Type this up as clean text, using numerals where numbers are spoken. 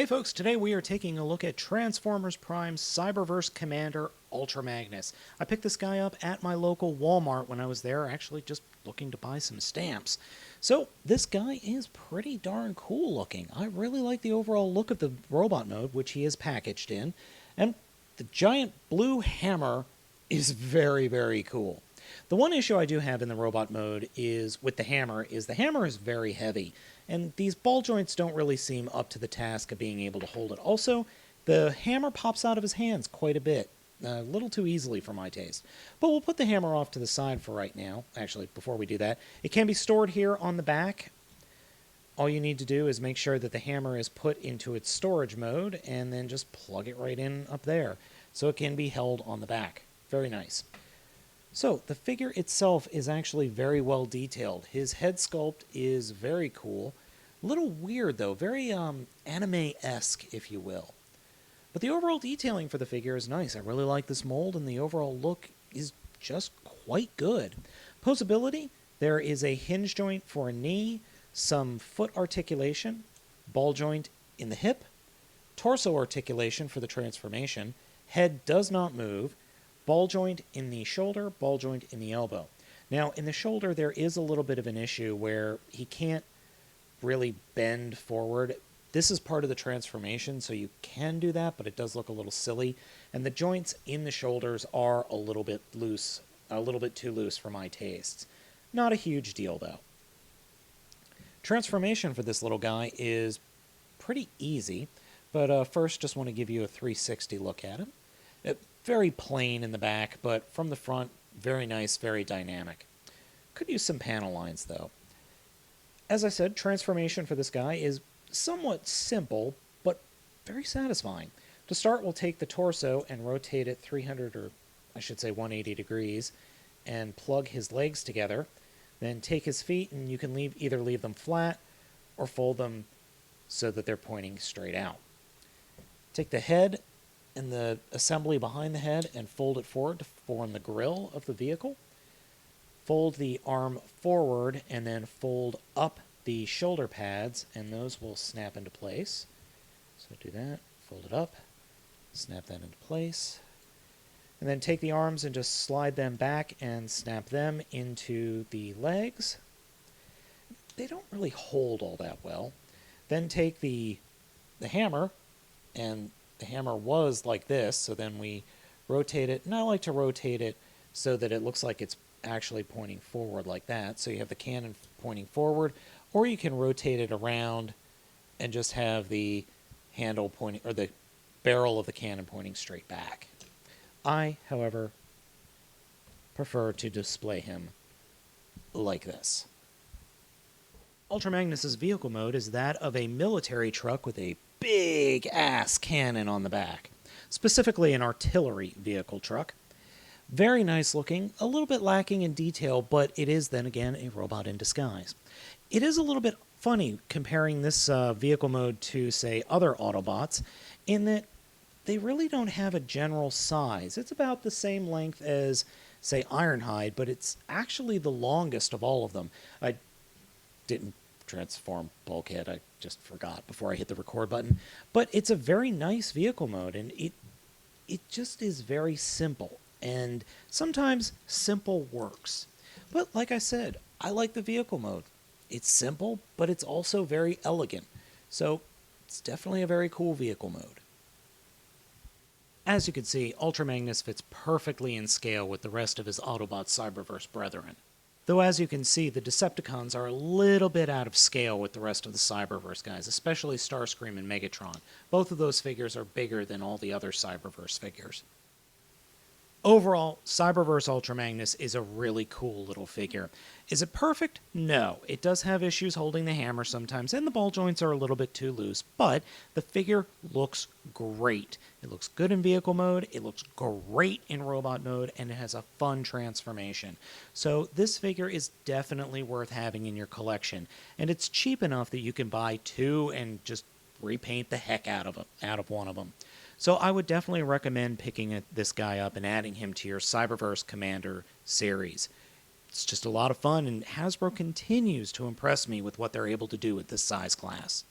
Hey folks, today we are taking a look at Transformers Prime's Cyberverse Commander Ultra Magnus. I picked this guy up at my local Walmart when I was there, actually just looking to buy some stamps. So this guy is pretty darn cool looking. I really like the overall look of the robot mode, which he is packaged in, and the giant blue hammer is very, very cool. The one issue I do have in the robot mode is with the hammer is very heavy, and these ball joints don't really seem up to the task of being able to hold it. Also, the hammer pops out of his hands quite a bit, a little too easily for my taste. But we'll put the hammer off to the side for right now. Actually, before we do that, it can be stored here on the back. All you need to do is make sure that the hammer is put into its storage mode, and then just plug it right in up there, so it can be held on the back. Very nice. So, the figure itself is actually very well detailed. His head sculpt is very cool. A little weird, though. Very anime-esque, if you will. But the overall detailing for the figure is nice. I really like this mold, and the overall look is just quite good. Posability, there is a hinge joint for a knee, some foot articulation, ball joint in the hip, torso articulation for the transformation, head does not move, ball joint in the shoulder, ball joint in the elbow. Now, in the shoulder, there is a little bit of an issue where he can't really bend forward. This is part of the transformation, so you can do that, but it does look a little silly. And the joints in the shoulders are a little bit loose, a little bit too loose for my tastes. Not a huge deal, though. Transformation for this little guy is pretty easy, but first just want to give you a 360 look at him. Very plain in the back, but from the front, very nice, very dynamic. Could use some panel lines, though. As I said, transformation for this guy is somewhat simple, but very satisfying. To start, we'll take the torso and rotate it 300, or I should say 180 degrees, and plug his legs together. Then take his feet, and you can either leave them flat or fold them so that they're pointing straight out. Take the head and the assembly behind the head and fold it forward to form the grille of the vehicle. Fold the arm forward and then fold up the shoulder pads, and those will snap into place. So do that, fold it up, snap that into place, and then take the arms and just slide them back and snap them into the legs. They don't really hold all that well. Then take the hammer, and the hammer was like this, so then we rotate it, and I like to rotate it so that it looks like it's actually pointing forward like that. So you have the cannon pointing forward, or you can rotate it around and just have the handle pointing, or the barrel of the cannon pointing straight back. I, however, prefer to display him like this. Ultra Magnus's vehicle mode is that of a military truck with a big-ass cannon on the back, specifically an artillery vehicle truck. Very nice looking, a little bit lacking in detail, but it is then again a robot in disguise. It is a little bit funny comparing this vehicle mode to, say, other Autobots, in that they really don't have a general size. It's about the same length as, say, Ironhide, but it's actually the longest of all of them. I didn't transform Bulkhead, I just forgot before I hit the record button. But it's a very nice vehicle mode, and it just is very simple. And sometimes simple works. But like I said, I like the vehicle mode. It's simple, but it's also very elegant. So it's definitely a very cool vehicle mode. As you can see, Ultra Magnus fits perfectly in scale with the rest of his Autobot Cyberverse brethren. Though as you can see, the Decepticons are a little bit out of scale with the rest of the Cyberverse guys, especially Starscream and Megatron. Both of those figures are bigger than all the other Cyberverse figures. Overall, Cyberverse Ultra Magnus is a really cool little figure. Is it perfect? No. It does have issues holding the hammer sometimes, and the ball joints are a little bit too loose, but the figure looks great. It looks good in vehicle mode, it looks great in robot mode, and it has a fun transformation. So this figure is definitely worth having in your collection, and it's cheap enough that you can buy two and just repaint the heck out of one of them. So I would definitely recommend picking this guy up and adding him to your Cyberverse Commander series. It's just a lot of fun, and Hasbro continues to impress me with what they're able to do with this size class.